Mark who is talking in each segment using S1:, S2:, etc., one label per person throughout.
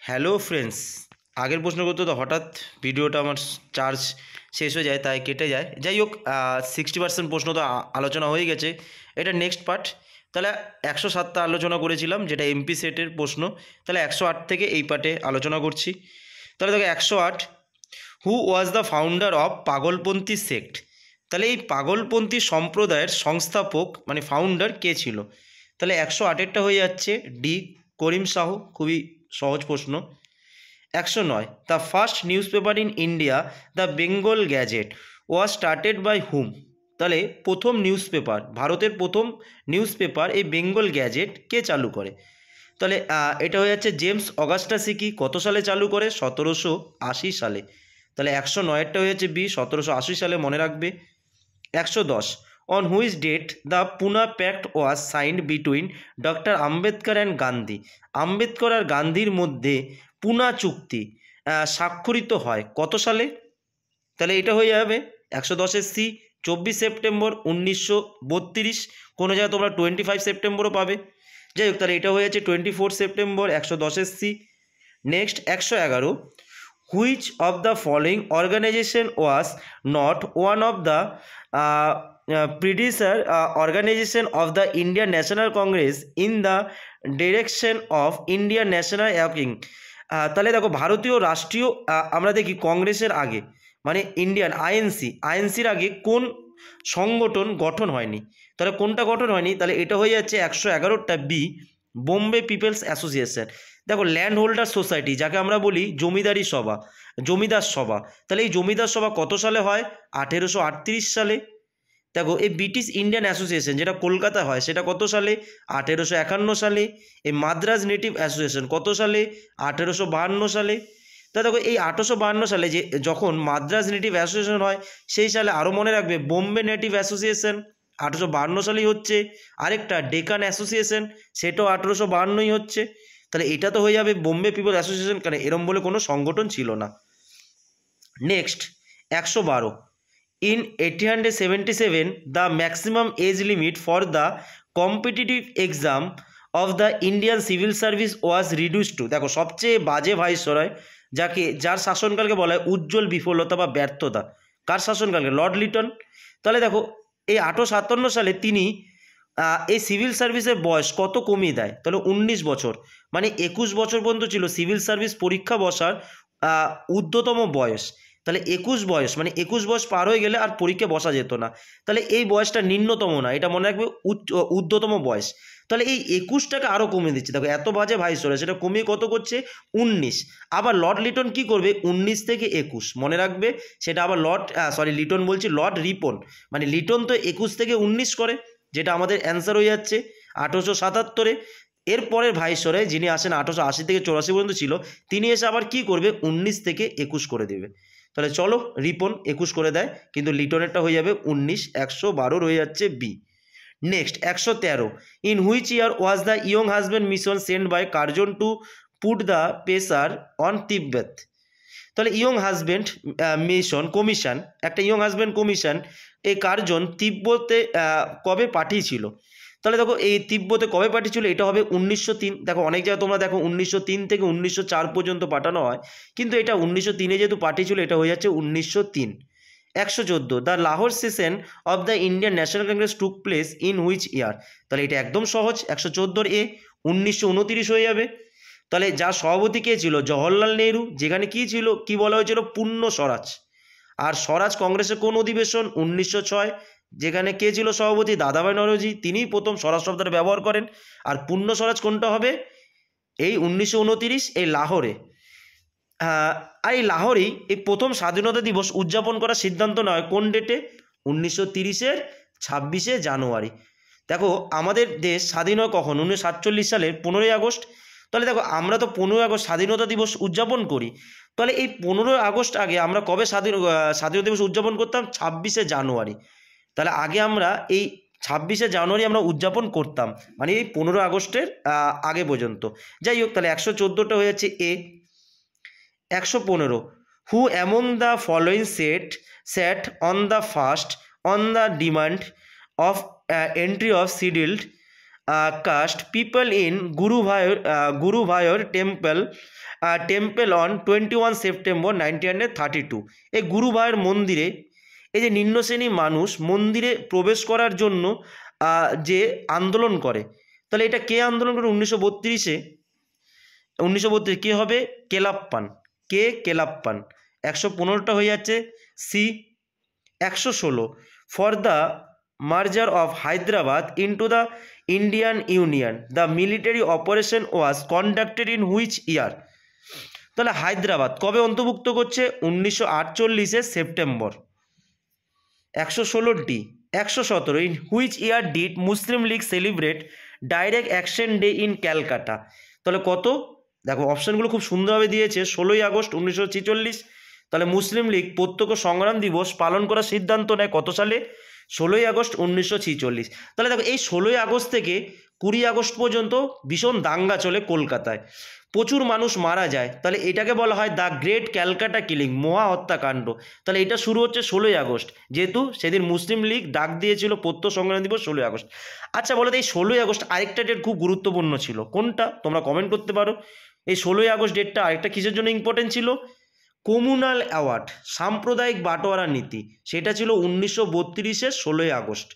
S1: Hello friends, আগের প্রশ্ন করতে তো হঠাৎ ভিডিওটা আমার চার্জ শেষ হয়ে যায়, তাই কেটে যায়। যাই হোক, 60% প্রশ্ন তো আলোচনা হয়ে গেছে। এটা নেক্সট পার্ট। তাহলে 107টা আলোচনা করেছিলাম, যেটা এমপি সেটের প্রশ্ন। তাহলে 108 থেকে এই পার্টে আলোচনা করছি। তাহলে দেখো 108, who was the founder of Pagalpanthi sect? তাহলে এই পাগলপন্থী সম্প্রদায়ের সংস্থাপক মানে ফাউন্ডার কে ছিল? তাহলে 108এরটা হয়ে যাচ্ছে ডি, করিম শাহ। খুবই সহজ প্রশ্ন। 109, the first newspaper in India, the Bengal Gazette, was started by whom? তাহলে প্রথম নিউজ পেপার, ভারতের প্রথম নিউজ পেপার এই বেঙ্গল গ্যাজেট কে চালু করে? তাহলে এটা হয়ে যাচ্ছে জেমস অগাস্টাস হিকি। কত সালে চালু করে? 1780 সালে। তাহলে 109এরটা হয়ে যাচ্ছে বি, 1780 সালে, মনে রাখবে। 110, on which date the Poona pact was signed between doctor Ambedkar and Gandhi? Ambedkar আর গান্ধীর মধ্যে পুনা চুক্তি স্বাক্ষরিত হয় কত সালে? তাহলে এটা হয়ে যাবে 110-এর সি, 24 সেপ্টেম্বর 1932। কোনো জায়গায় তোমরা 25 সেপ্টেম্বরও পাবে। যাই হোক, তাহলে এটা হয়ে যাচ্ছে 24 সেপ্টেম্বর, 110-এর C. Next 111, which of the following organisation was not one of the predecessor organisation of the Indian National Congress in the direction of Indian national working? তাহলে দেখো, ভারতীয় রাষ্ট্রীয় আমরা দেখি কংগ্রেসের আগে মানে ইন্ডিয়ান আইএনসির আগে কোন সংগঠন গঠন হয়নি? তাহলে কোনটা গঠন হয়নি? তাহলে এটা হয়ে যাচ্ছে 111টা বি, বোম্বে পিপলস অ্যাসোসিয়েশন। দেখো, ল্যান্ড হোল্ডার সোসাইটি, যাকে আমরা বলি জমিদার সভা। তাহলে এই জমিদার সভা কত সালে হয়? 1838 সালে। দেখো, এই ব্রিটিশ ইন্ডিয়ান অ্যাসোসিয়েশন যেটা কলকাতায় হয় সেটা কত সালে? 1851 সালে। এই মাদ্রাজ নেটিভ অ্যাসোসিয়েশন কত সালে? 1852 সালে। তা দেখো, এই 1852 সালে যে যখন মাদ্রাজ নেটিভ অ্যাসোসিয়েশন হয়, সেই সালে আরও মনে রাখবে বোম্বে নেটিভ অ্যাসোসিয়েশন 1852 সালেই হচ্ছে। আরেকটা ডেকান অ্যাসোসিয়েশন, সেটাও 1852ই হচ্ছে। তাহলে এটা তো হয়ে যাবে বোম্বে পিপল অ্যাসোসিয়েশন, কারণ এরম বলে কোনো সংগঠন ছিল না। Next 112, in 1877 the maximum age limit for the competitive exam of the Indian civil service was reduced to? দেখো, সবচেয়ে বাজে ভাইসরয় যার শাসনকালকে বলা হয় উজ্জ্বল বিফলতা বা ব্যর্থতা, কার শাসনকালকে? লর্ড লিটন। তাহলে দেখো, এই 1857 সালে তিনি এই সিভিল সার্ভিসের বয়স কত কমিয়ে দেয়? তাহলে 19 বছর, মানে 21 বছর পর্যন্ত ছিল সিভিল সার্ভিস পরীক্ষা বসার ঊর্ধ্বতম বয়স। তাহলে 21 বয়স, মানে 21 বয়স পার হয়ে গেলে আর পরীক্ষা বসা যেত না। তাহলে এই বয়সটা নিম্নতম না, এটা মনে রাখবে ঊর্ধ্বতম বয়স। তাহলে এই 21টাকে আরও কমিয়ে দিচ্ছে। দেখো, এত বাজে ভাইসরয়, সেটা কমিয়ে কত করছে? 19। আবার লর্ড লিটন কি করবে? 19 থেকে 21, মনে রাখবে। সেটা আবার লর্ড রিপন, মানে লিটন তো 21 থেকে 19 করে, যেটা আমাদের অ্যান্সার হয়ে যাচ্ছে 1877-এ। এরপরের ভাইসরয় যিনি আসেন 1880 থেকে 84 পর্যন্ত ছিল, তিনি এসে আবার কি করবে? 19 থেকে 21 করে দেবে। তাহলে চলো, রিপন 21 করে দেয়, কিন্তু লিটনেরটা হয়ে যাবে 19। 112 হয়ে যাচ্ছে B. Next 113, in which year was the Younghusband mission send by Curzon to put the pressure on Tibet? তাহলে ইয়ং হাজব্যান্ড কমিশন, একটা ইয়ং হাজব্যান্ড কমিশন এই কার্জন তিব্বতে কবে পাঠিয়েছিল? তাহলে দেখো, এই তিব্বতে কবে পাঠিয়েছিল? এটা হবে 1903। দেখো, অনেক জায়গায় তোমরা দেখো 1903 থেকে 1904 পর্যন্ত পাঠানো হয়, কিন্তু এটা 1903-এ যেহেতু পাঠিয়েছিল, এটা হয়ে যাচ্ছে 1903। 114, the Lahore session of the Indian National Congress took place in which year? তাহলে এটা একদম সহজ, 114 এ 1929 হয়ে যাবে। তাহলে যার সভাপতি কে ছিল? জওহরলাল নেহরু। যেখানে কি ছিল, কি বলা হয়েছিল? পূর্ণ স্বরাজ। আর স্বরাজ কংগ্রেসের কোন অধিবেশন? 1906। যেখানে কে ছিল সভাপতি? দাদাভাই নওরোজি। তিনিই প্রথম স্বরাজ শব্দটা ব্যবহার করেন। আর পূর্ণ স্বরাজ কোনটা হবে? এই 1929, এই লাহোরে। আর এই লাহোরেই এই প্রথম স্বাধীনতা দিবস উদযাপন করার সিদ্ধান্ত নেওয়া হয় কোন ডেটে? 1930-এর 26শে জানুয়ারি। দেখো, আমাদের দেশ স্বাধীন হয় কখন? 1947 সালের 15ই আগস্ট। তাহলে দেখো, আমরা তো 15ই আগস্ট স্বাধীনতা দিবস উদযাপন করি। তাহলে এই 15ই আগস্ট আগে আমরা কবে স্বাধীনতা দিবস উদযাপন করতাম? 26শে জানুয়ারি। তাহলে আগে আমরা এই 26শে জানুয়ারি আমরা উদযাপন করতাম, মানে এই 15 আগস্টের আগে পর্যন্ত। যাই হোক, তাহলে 114টা হয়ে যাচ্ছে এ। 115, হু among the following set on the first on the demand of entry of scheduled cast people in Guruvayur temple on 21 September 1932। এই গুরুভায়ুর মন্দিরে এই যে নিম্ন শ্রেণী মানুষ মন্দিরে প্রবেশ করার জন্য যে আন্দোলন করে, তাহলে এটা কে আন্দোলন করে? 1932 কে হবে? কেলাপ্পান। কেলাপ্পান। 115টা হয়ে যাচ্ছে C. 116 for the merger of Hyderabad into the Indian union the military operation was conducted in which year? তাহলে হায়দ্রাবাদ কবে অন্তর্ভুক্ত করছে? 1948 September. 116 D. 117 in which year did Muslim League celebrate direct action day in Calcutta? তাহলে কত? দেখো অপশানগুলো খুব সুন্দরভাবে দিয়েছে। 16ই আগস্ট 1946। তাহলে মুসলিম লীগ প্রত্যক্ষ সংগ্রাম দিবস পালন করার সিদ্ধান্ত নেয় কত সালে? 16ই আগস্ট 1946। তাহলে দেখো এই 16ই আগস্ট থেকে 20 আগস্ট পর্যন্ত ভীষণ দাঙ্গা চলে কলকাতায়, প্রচুর মানুষ মারা যায়। তাহলে এটাকে বলা হয় দ্য গ্রেট ক্যালকাটা কিলিং, মহা হত্যাকাণ্ড। তাহলে এটা শুরু হচ্ছে 16ই আগস্ট, যেহেতু সেদিন মুসলিম লীগ ডাক দিয়েছিল প্রত্যক্ষ সংগ্রাম দিবস 16ই আগস্ট। আচ্ছা বলো তো এই 16ই আগস্ট আরেকটা ডেট খুব গুরুত্বপূর্ণ ছিল, কোনটা? তোমরা কমেন্ট করতে পারো। এই 16ই আগস্ট ডেটটা আরেকটা কিসের জন্য ইম্পর্টেন্ট ছিল? কমিউনাল অ্যাওয়ার্ড, সাম্প্রদায়িক বাটোয়ারা নীতি, সেটা ছিল 1932-এর 16ই আগস্ট।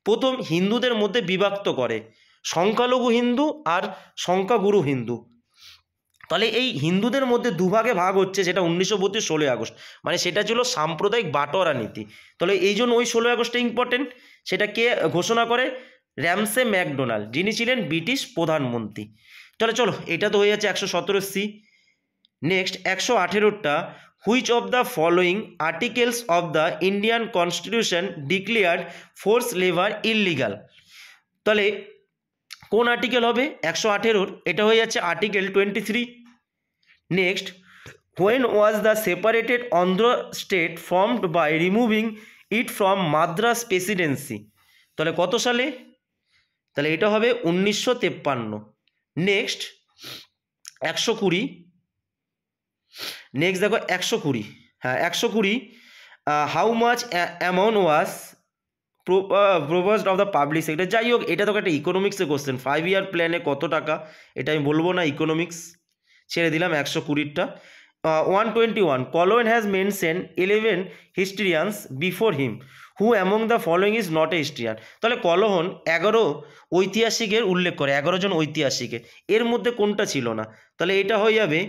S1: প্রথম হিন্দুদের মধ্যে বিভক্ত করে সংখ্যালঘু হিন্দু আর সংখ্যাগুরু হিন্দু। তাহলে এই হিন্দুদের মধ্যে দুভাগে ভাগ হচ্ছে, সেটা 1932 16ই আগস্ট, মানে সেটা ছিল সাম্প্রদায়িক বাটোয়ারা নীতি। তাহলে এই জন্য ওই 16ই আগস্টটা ইম্পর্টেন্ট। সেটা কে ঘোষণা করে? র্যামসে ম্যাকডোনাল্ড, যিনি ছিলেন ব্রিটিশ প্রধানমন্ত্রী। তাহলে চলো এটা তো হয়ে যাচ্ছে 117 সি। নেক্সট 118টা which of the following articles of the Indian constitution declared force labour illegal? তাহলে কোন আর্টিকেল হবে 118-র? এটা হয়ে যাচ্ছে article 23। Next when was the separated Andhra state formed by removing it from Madras presidency? তাহলে কত সালে? তাহলে এটা হবে 1953। নেক্সট 120। নেক্সট দেখো 120, হ্যাঁ 120 how much amount was proposed of the public sector? যাই হোক এটা তো একটা ইকোনমিক্সের কোশ্চেন, 5 ইয়ার প্ল্যানে কত টাকা, এটা আমি বলবো না, ইকোনমিক্স ছেড়ে দিলাম 120টা। 121 Kalhana has mention 11 historians before him, who among the following is not a historian? তাহলে কলোহন 11 ঐতিহাসিকের উল্লেখ করে, 11 জন ঐতিহাসিকের, এর মধ্যে কোনটা ছিল না? তাহলে এটা হয়ে যাবে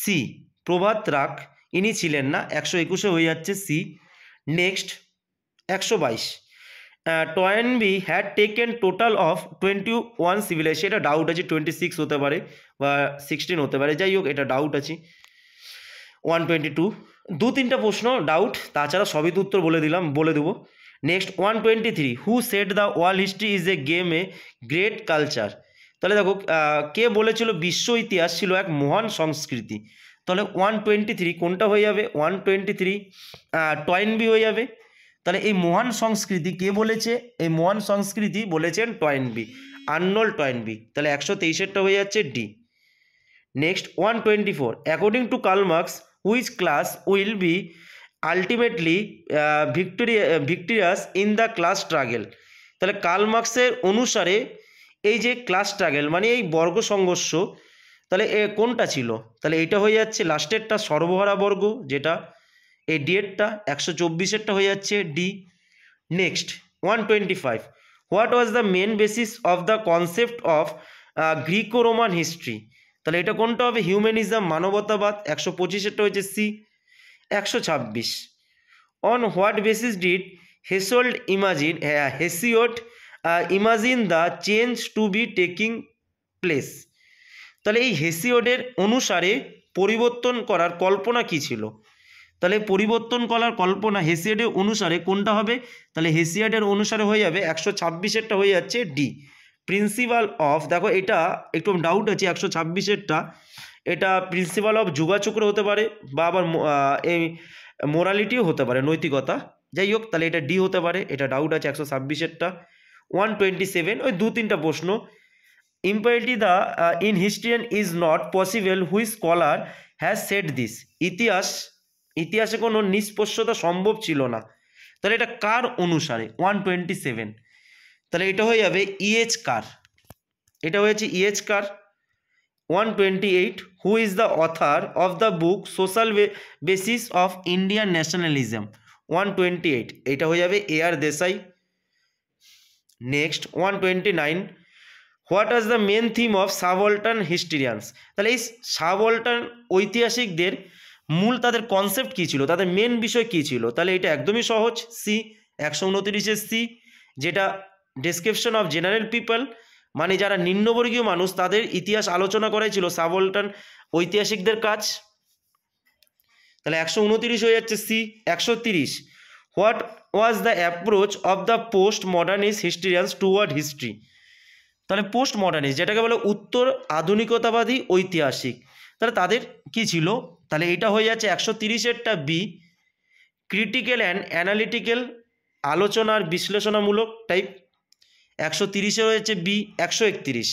S1: সি, প্রভাত রাক, ইনি ছিলেন না। 121 হয়ে যাচ্ছে C. Next 122 Toynbee had taken total of 21 civilisation, এটা ডাউট আছে, 26 হতে পারে বা 16 হতে পারে, যাই হোক এটা ডাউট আছে। 122 2-3টা প্রশ্ন ডাউট, তাছাড়া সবই তো উত্তর বলে দেবো। Next 123 who said the world history is a game a great culture? তাহলে দেখো কে বলেছিল বিশ্ব ইতিহাস ছিল এক মহান সংস্কৃতি? তাহলে 123 কোনটা হয়ে যাবে? 123 টয়েনবি হয়ে যাবে। তাহলে এই মহান সংস্কৃতি কে বলেছে? এই মহান সংস্কৃতি বলেছেন টয়েনবি, আর্নল্ড টয়েনবি। তাহলে 123-এরটা হয়ে যাচ্ছে D. Next 124 according to Karl Marx which class will be ultimately victorious in the class struggle? তাহলে কার্ল মার্কসের অনুসারে এই যে ক্লাস স্ট্রাগল মানে এই বর্গ সংঘর্ষ, তাহলে কোনটা ছিল? তাহলে এইটা হয়ে যাচ্ছে লাস্টেরটা সর্বহারা বর্গ, যেটা এই ডিএরটা 124-এরটা হয়ে যাচ্ছে D. Next 125 what was the main basis of the concept of Greco Roman history? তাহলে এটা কোনটা হবে? হিউম্যানিজম, মানবতাবাদ। 125-এরটা হয়েছে C. 126 on what basis did Hesiod imagine the change to be taking place? তাহলে এই হেসিওডের অনুসারে পরিবর্তন করার কল্পনা কি ছিল? তাহলে পরিবর্তন করার কল্পনা হেসিওডের অনুসারে কোনটা হবে? তাহলে হেসিওডের অনুসারে হয়ে যাবে 126-এরটা হয়ে যাচ্ছে ডি, প্রিন্সিপাল অফ। দেখো এটা একটু ডাউট আছে 126-এরটা, এটা প্রিন্সিপাল অফ যোগাচক্র হতে পারে বা আবার এই মোরালিটিও হতে পারে, নৈতিকতা। যাই হোক তাহলে এটা ডি হতে পারে, এটা ডাউট আছে 126-এরটা। 127 ওই 2-3টা প্রশ্ন। Impartiality the in historian is not possible which scholar has said this? ইতিহাসে কোনো নিষ্পক্ষতা সম্ভব ছিল না। তাহলে এটা কার অনুসারে? 127। তাহলে এটা হয়ে যাবে ইএচ কার। এটা হয়েছে ইয়েচকার। 128, who is the author of the book social basis of Indian nationalism? 128, এটা হয়ে যাবে AR Desai. Next 129, what is the main theme of subaltern historians? তাহলে এই সাবঅল্টার্ন ঐতিহাসিকদের মূল তাদের কনসেপ্ট কী ছিল, তাদের মেন বিষয় কী ছিল? তাহলে এটা একদমই সহজ, সি 129 সি, যেটা ডেসক্রিপশন অফ জেনারেল পিপল, মানে যারা নিম্নবর্গীয় মানুষ তাদের ইতিহাস আলোচনা করাই ছিল সাবঅল্টার্ন ঐতিহাসিকদের কাজ। তাহলে 129 হয়ে যাচ্ছে C. 130, what was the approach of the post modernist historians toward history? তাহলে পোস্ট মডার্নিস্ট যেটাকে বলে উত্তর আধুনিকতাবাদী ঐতিহাসিক, তাহলে তাদের কি ছিল? তাহলে এটা হয়ে যাচ্ছে 130-এরটা বি, ক্রিটিক্যাল অ্যান্ড অ্যানালিটিক্যাল, আলোচনার বিশ্লেষণামূলক টাইপ। 130-এ হয়েছে B. 131,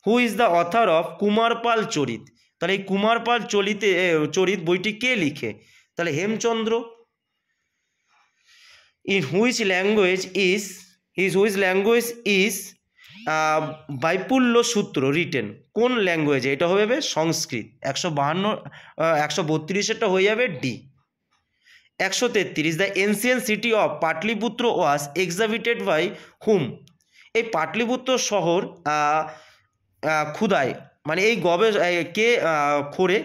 S1: who is the author of Kumarpal Charit? তাহলে এই কুমারপাল চরিত বইটি কে লিখে? তাহলে Hemachandra. In which language is Vaipulya Sutra written? কোন ল্যাঙ্গুয়েজে? এটা হবে সংস্কৃত। 132-এরটা হয়ে যাবে D. 133, the ancient city of Pataliputra was excavated by whom? এই পাটলিপুত্র শহর ক্ষুদায়, মানে এই কে খোরে?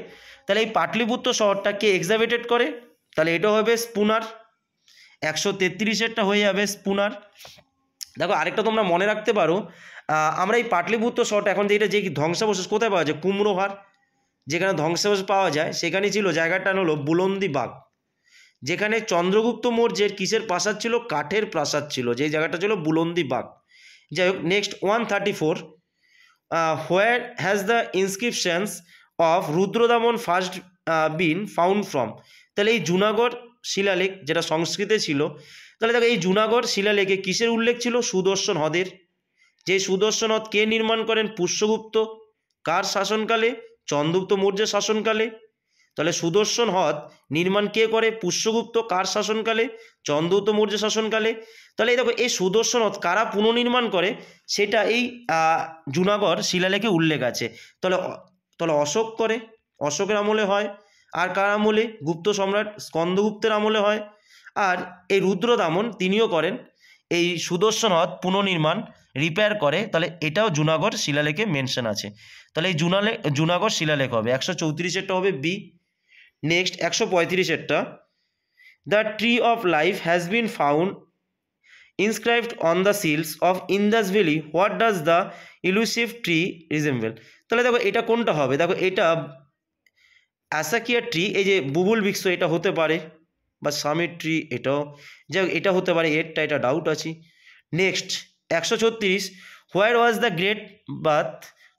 S1: তাহলে এই পাটলিপুত্র শহরটা কে এক্সাবিটেড করে? তাহলে এটা হবে স্পুনার। 133-এরটা হয়ে যাবে স্পুনার। দেখো আরেকটা তোমরা মনে রাখতে পারো, আমরা এই পাটলিপুত্র শহরটা এখন যেটা যে ধ্বংসাবশেষ কোথায় পাওয়া যায়? কুমড়োহার, যেখানে ধ্বংসাবশেষ পাওয়া যায় সেখানে ছিল জায়গাটার হলো বুলন্দি বাগ, যেখানে চন্দ্রগুপ্ত মৌর্যের কিসের প্রাসাদ ছিল? কাঠের প্রাসাদ ছিল, যেই জায়গাটা ছিল বুলন্দি বাগ। যাই হোক, next 134, where has the inscriptions of Rudradaman first bin found from? তাহলে এই জুনাগড় শিলালেখ যেটা সংস্কৃতে ছিল, তাহলে দেখো এই জুনাগড় শিলালেখে কিসের উল্লেখ ছিল? সুদর্শন হ্রদের। যে সুদর্শন হ্রদ কে নির্মাণ করেন? পুষ্যগুপ্ত। কার শাসনকালে? চন্দ্রগুপ্ত মৌর্যের শাসনকালে। তাহলে সুদর্শন হ্রদ নির্মাণ কে করে? পুষ্যগুপ্ত। কার শাসনকালে? চন্দ্রগুপ্ত মৌর্য শাসনকালে। তাহলে এই দেখো এই সুদর্শন হ্রদ কারা পুনর্নির্মাণ করে সেটা এই জুনাগড় শিলালেখে উল্লেখ আছে। তাহলে অশোক করে, অশোকের আমলে হয়। আর কার আমলে? গুপ্ত সম্রাট স্কন্দগুপ্তের আমলে হয়। আর এই রুদ্রদামন তিনিও করেন এই সুদর্শন হ্রদ পুনর্নির্মাণ, রিপেয়ার করে। তাহলে এটাও জুনাগড় শিলালেখে মেনশন আছে। তাহলে এই জুনাগড় শিলালেখ হবে। 134-এরটা হবে বি। নেক্সট 135-এরটা, the tree of life has been found inscribed on the seals of Indus valley, what does the elusive tree resemble? তাহলে দেখো এটা কোনটা হবে? দেখো এটা অ্যাসাকিয়া ট্রি, এই যে বুবুল বৃক্ষ, এটা হতে পারে, বা সামিট ট্রি, এটাও যাই হোক এটা হতে পারে, এটা ডাউট আছে। Next 136, where was the great bath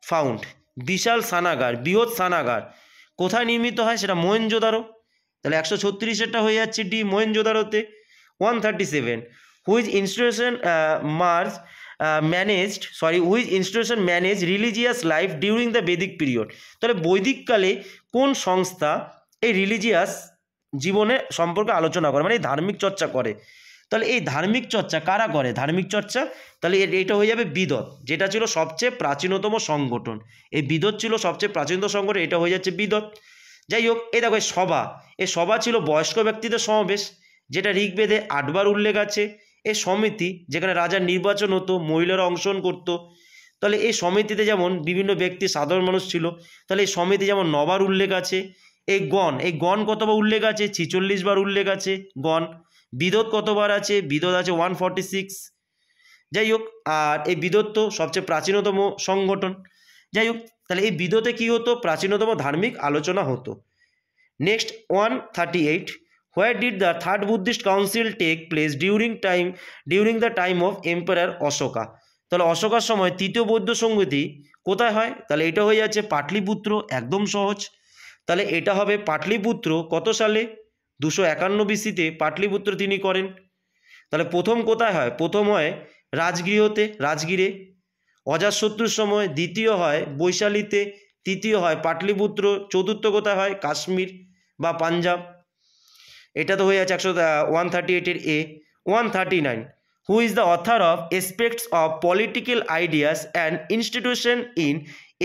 S1: found? বিশাল স্নানাগার, বৃহৎ স্নানাগার কোথায় নির্মিত হয়? সেটা মহেঞ্জোদারো। তাহলে 136-এরটা হয়ে যাচ্ছে ডি, মহেঞ্জোদারোতে। 137, which institution manage religious life during the Vedic period? তাহলে বৈদিককালে কোন সংস্থা এই রিলিজিয়াস জীবনে সম্পর্কে আলোচনা করে, মানে ধার্মিক চর্চা করে? তাহলে এই ধার্মিক চর্চা কারা করে? ধার্মিক চর্চা, তাহলে এইটা হয়ে যাবে বিদত, যেটা ছিল সবচেয়ে প্রাচীনতম সংগঠন। এই বিদত ছিল সবচেয়ে প্রাচীনতম সংগঠন, এটা হয়ে যাচ্ছে বিদত। যাই হোক, এই দেখো এই সভা ছিল বয়স্ক ব্যক্তিদের সমাবেশ, যেটা ঋগ্বেদে 8বার উল্লেখ আছে। এই সমিতি যেখানে রাজার নির্বাচন হতো, মহিলারা অংশগ্রহণ করতো। তাহলে এই সমিতিতে যেমন বিভিন্ন ব্যক্তি, সাধারণ মানুষ ছিল। তাহলে এই সমিতি যেমন 9বার উল্লেখ আছে। এই গণ কতবার উল্লেখ আছে? 46 বার উল্লেখ আছে গণ। বিদত কতবার আছে? বিদত আছে 146। যাই হোক, আর এই বিদত তো সবচেয়ে প্রাচীনতম সংগঠন। যাই হোক, তাহলে এই বিদতে কী হতো? প্রাচীনতম ধার্মিক আলোচনা হতো। Next 138, where did the third Buddhist council take place during the time of empire Ashoka? তাহলে অশোকার সময় তৃতীয় বৌদ্ধ সংগতি কোথায় হয়? তাহলে এটা হয়ে যাচ্ছে পাটলিপুত্র, একদম সহজ। তাহলে এটা হবে পাটলিপুত্র কত সালে? 251 BC-তে পাটলিপুত্র তিনি করেন। তাহলে প্রথম কোথায় হয়? প্রথম হয় রাজগিরে অজাতশত্রুর সময়, দ্বিতীয় হয় বৈশালীতে, তৃতীয় হয় পাটলিপুত্র, চতুর্থ কোথায় হয়? কাশ্মীর বা পাঞ্জাব। এটা তো হয়ে যাচ্ছে 138-এর এ। 139, হু is the author of এসপেক্টস of political ideas and institution in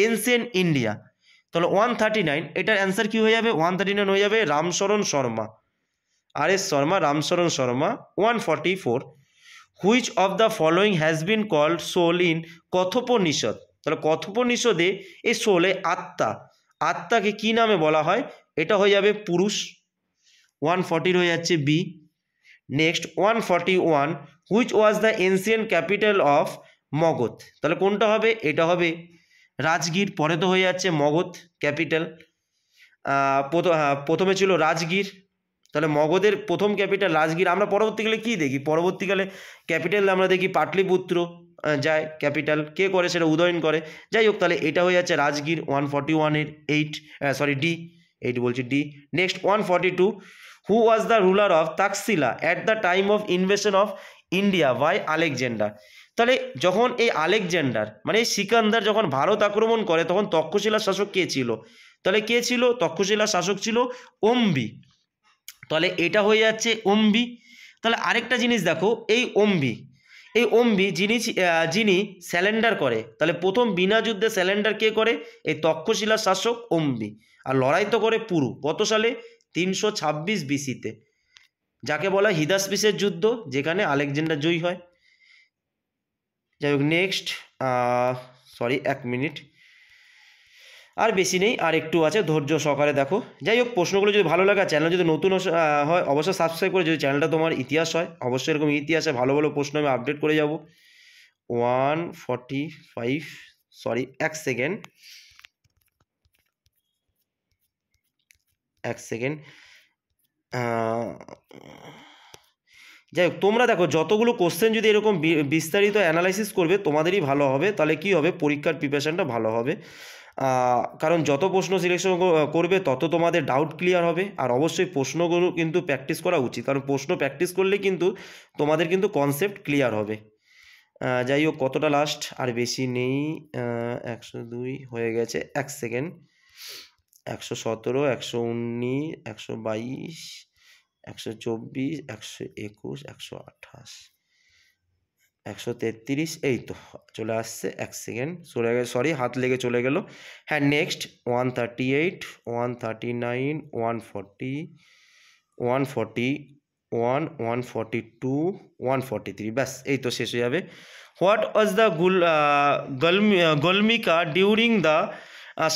S1: ancient India. তাহলে 139, এটার অ্যান্সার কী হয়ে যাবে? 139 হয়ে যাবে Ram Sharan Sharma, R S Sharma, Ram Sharan Sharma. 144, which of the following has been called soul in Kathopanishad. তাহলে কথোপনিষদে এই সোলে আত্মা, আত্মাকে কী নামে বলা হয়? এটা হয়ে যাবে পুরুষ। 140 হয়ে যাচ্ছে B. Next 141, which was the ancient capital of Magadh. তাহলে কোনটা হবে? এটা হবে রাজগীর। পরে তো হয়ে যাচ্ছে মগধ ক্যাপিটাল। প্রথমে ছিল রাজগীর, তাহলে মগধের প্রথম ক্যাপিটাল রাজগীর। আমরা পরবর্তীকালে কি দেখি? পরবর্তীকালে ক্যাপিটাল আমরা দেখি পাটলিপুত্র যায় ক্যাপিটাল, কে করে? সেটা উদয়ন করে। যাই হোক, তাহলে এটা হয়ে যাচ্ছে রাজগীর। 141-এর 8 বলছি D. Next 142, who was the ruler of Taxila at the time of invasion of India by Alexander. তাহলে যখন এই আলেকজান্ডার মানে এই সিকান্দার যখন ভারত আক্রমণ করে, তখন তক্ষশিলার শাসক কে ছিল? তাহলে কে ছিল? তক্ষশিলার শাসক ছিল অম্বি। তাহলে এটা হয়ে যাচ্ছে অম্বি। তাহলে আরেকটা জিনিস দেখো, এই অম্বি যিনি স্যালেন্ডার করে, তাহলে প্রথম বিনা যুদ্ধে স্যালেন্ডার কে করে? এই তক্ষশিলার শাসক অম্বি। আর লড়াই তো করে পুরু কত সালে? 326 বিসিতে, যাকে বলা হয় হিদাসপিসের যুদ্ধ, যেখানে আলেকজান্ডার জয়ী হয়। যাই হোক, নেক্সট 1 মিনিট, আর বেশি নেই, আর একটু আছে, ধৈর্য সহকারে দেখো। যাই হোক, প্রশ্নগুলো যদি ভালো লাগে, চ্যানেল যদি নতুন হয় অবশ্যই সাবস্ক্রাইব করে, যদি চ্যানেলটা তোমার ইতিহাস হয় অবশ্যই এরকম ইতিহাসে ভালো ভালো প্রশ্ন আমি আপডেট করে যাব। 145, 1 সেকেন্ড, যাই হোক, তোমরা দেখো যতগুলো কোশ্চেন যদি এরকম বিস্তারিত অ্যানালাইসিস করবে তোমাদেরই ভালো হবে। তাহলে কি হবে? পরীক্ষার প্রিপারেশনটা ভালো হবে। কারণ যত প্রশ্ন সিলেকশন করবে তত তোমাদের ডাউট ক্লিয়ার হবে। আর অবশ্যই প্রশ্নগুলো কিন্তু প্র্যাকটিস করা উচিত, কারণ প্রশ্ন প্র্যাকটিস করলে কিন্তু তোমাদের কিন্তু কনসেপ্ট ক্লিয়ার হবে। যাই হোক, কতটা লাস্ট? আর বেশি নেই, 102 হয়ে গেছে। 1 সেকেন্ড, 117, 119, 122, 124, 121, 128, 133, এই তো চলে আসছে। 1 সেকেন্ড, চলে গেছে, সরি হাত লেগে চলে গেল। হ্যাঁ, নেক্সট 138, 139, 140, 141, 142, 143, ব্যাস এই তো শেষ হয়ে যাবে। What was the Gaulmika during the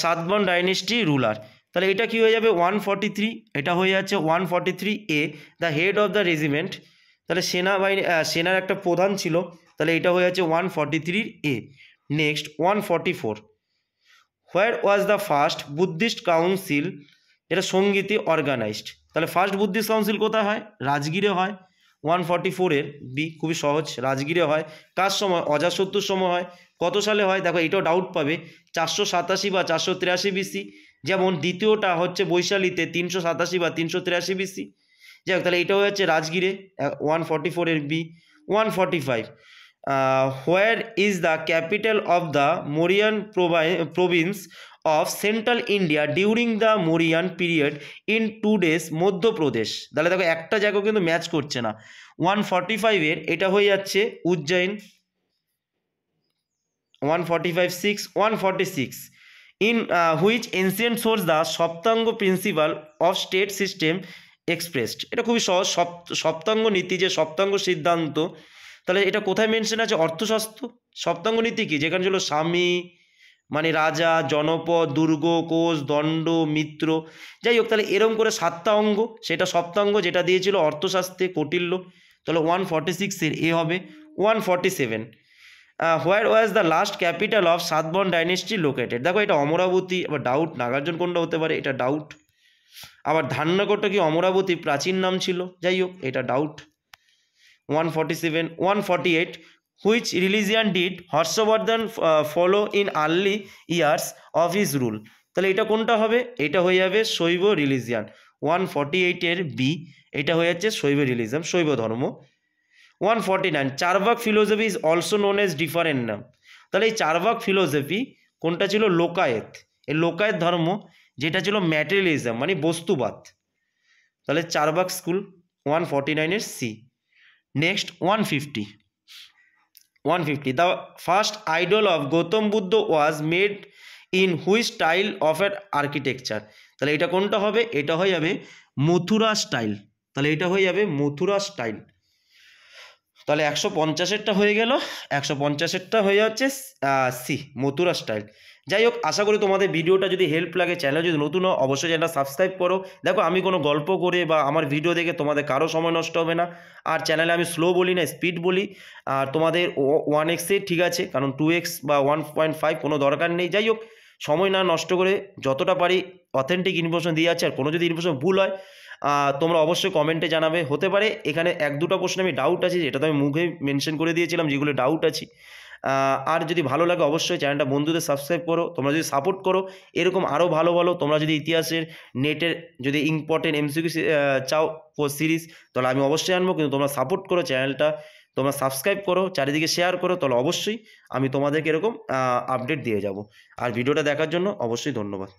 S1: Satavahana dynasty ruler. তাহলে এটা কি হয়ে যাবে? 143, এটা হয়ে যাচ্ছে 143A, the head of the regiment. তাহলে সেনার একটা প্রধান ছিল, তাহলে এটা হয়ে যাচ্ছে 143A। Next 144, where was the first Buddhist council, এটা সঙ্গীতে অর্গানাইজড। তাহলে ফার্স্ট বুদ্ধিস্ট কাউন্সিল কোথায় হয়? রাজগীরে হয়। 144-এর বি, খুবই সহজ, রাজগীরে হয়। কার সময়? অজাতশত্রুর সময় হয়। কত সালে হয়? দেখো এটাও ডাউট পাবে, 487 বা 483 বিসি। যেমন দ্বিতীয়টা হচ্ছে বৈশালীতে 387 বা 383 বিসি। যাই হোক, তাহলে এটাও হচ্ছে রাজগীরে, 144-এর B. 145, where is the capital of the Mauryan province of central India during the Mauryan period in today's Madhya Pradesh. তাহলে দেখো একটা জায়গাও কিন্তু ম্যাচ করছে না। 145-এর এটা হয়ে যাচ্ছে Ujjain. 145, 146, in which ancient source the সপ্তাঙ্গ principal of state system expressed. এটা খুবই সহজ, সপ্তাঙ্গ নীতি, যে সপ্তাঙ্গ সিদ্ধান্ত। তাহলে এটা কোথায় মেনশন আছে? অর্থশাস্ত্র। সপ্তাঙ্গ নীতি কি? যেখানে ছিল স্বামী মানে রাজা, জনপদ, দুর্গ, কোষ, দণ্ড, মিত্র। যাই হোক, তাহলে এরকম করে 7টা অঙ্গ, সেটা সপ্তাঙ্গ, যেটা দিয়েছিল অর্থশাস্ত্রে কৌটিল্য। তাহলে 146-এর এ হবে। 147, where was the last capital of Satavahana dynasty located. দেখো এটা অমরাবতী, আবার ডাউট নাগার্জুন কোনটা হতে পারে, এটা ডাউট। আবার ধান্যকোটটা কি অমরাবতী প্রাচীন নাম ছিল? যাই হোক, এটা doubt. 147, 148, which religion did Harshavardhan follow in early years of his rule. তাহলে এটা কোনটা হবে? এটা হয়ে যাবে শৈব রিলিজিয়ান। 148-এর বি, এটা হয়ে যাচ্ছে শৈব রিলিজিয়ান, শৈব ধর্ম। 149, Charvaka philosophy is also known as different নাম। তাহলে এই চারবাক ফিলোসফি কোনটা ছিল? লোকায়েত। এই লোকায়েত ধর্ম যেটা ছিল ম্যাটেরিয়ালিজম মানে বস্তুবাদ। তাহলে চারবাক স্কুল, 149-এর C. Next 150, 150. The first idol of Gautam Buddha was made in which style of an architecture? তাহলে এটা কোনটা হবে? এটা হয়ে যাবে মথুরা স্টাইল। তাহলে এটা হয়ে যাবে মথুরা স্টাইল। তাহলে 150-এরটা হয়ে গেল, 150-এরটা হয়ে যাচ্ছে সি, মথুরা স্টাইল। যাই হোক, আশা করি তোমাদের ভিডিওটা যদি হেল্প লাগে, চ্যানেল যদি নতুন হয় অবশ্যই চ্যানেলটা সাবস্ক্রাইব করো। দেখো, আমি কোনো গল্প করে বা আমার ভিডিও দেখে তোমাদের কারো সময় নষ্ট হবে না। আর চ্যানেলে আমি স্লো বলি না, স্পিড বলি। আর তোমাদের 1x ঠিক আছে, কারণ 2x বা 1.5 কোনো দরকার নেই। যাই হোক, সময় না নষ্ট করে যতটা পারি অথেন্টিক ইনফরমেশন দিয়ে যাচ্ছে। আর কোনো যদি ইনফরমেশন ভুল হয় তোমরা অবশ্যই কমেন্টে জানাবে। হতে পারে এখানে 1-2টা প্রশ্ন আমি ডাউট আছে, যেটা তো আমি মুখে মেনশন করে দিয়েছিলাম যেগুলো ডাউট আছে। আর যদি ভালো লাগে অবশ্যই চ্যানেলটা বন্ধুদের সাবস্ক্রাইব করো। তোমরা যদি সাপোর্ট করো এরকম আরও ভালো ভালো, তোমরা যদি ইতিহাসের নেটের যদি ইম্পর্টেন্ট এমসিকিউ চাও সিরিজ, তাহলে আমি অবশ্যই আনবো। কিন্তু তোমরা সাপোর্ট করো, চ্যানেলটা তোমরা সাবস্ক্রাইব করো, চারিদিকে শেয়ার করো, তাহলে অবশ্যই আমি তোমাদেরকে এরকম আপডেট দিয়ে যাব। আর ভিডিওটা দেখার জন্য অবশ্যই ধন্যবাদ।